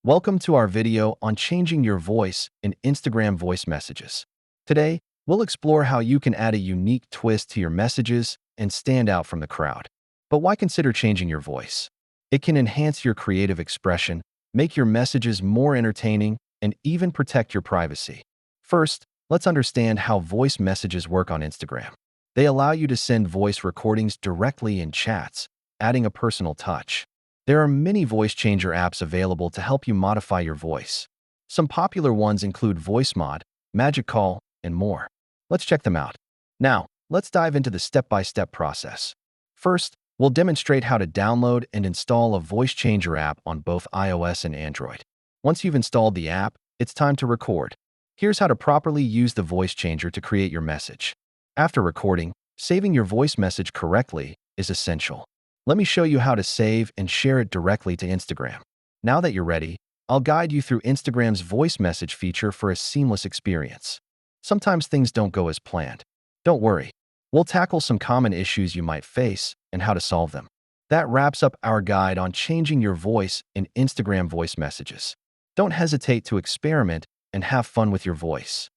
Welcome to our video on changing your voice in Instagram voice messages. Today, we'll explore how you can add a unique twist to your messages and stand out from the crowd. But why consider changing your voice? It can enhance your creative expression, make your messages more entertaining, and even protect your privacy. First, let's understand how voice messages work on Instagram. They allow you to send voice recordings directly in chats, adding a personal touch. There are many voice changer apps available to help you modify your voice. Some popular ones include VoiceMod, Magic Call, and more. Let's check them out. Now, let's dive into the step-by-step process. First, we'll demonstrate how to download and install a voice changer app on both iOS and Android. Once you've installed the app, it's time to record. Here's how to properly use the voice changer to create your message. After recording, saving your voice message correctly is essential. Let me show you how to save and share it directly to Instagram. Now that you're ready, I'll guide you through Instagram's voice message feature for a seamless experience. Sometimes things don't go as planned. Don't worry. We'll tackle some common issues you might face and how to solve them. That wraps up our guide on changing your voice in Instagram voice messages. Don't hesitate to experiment and have fun with your voice.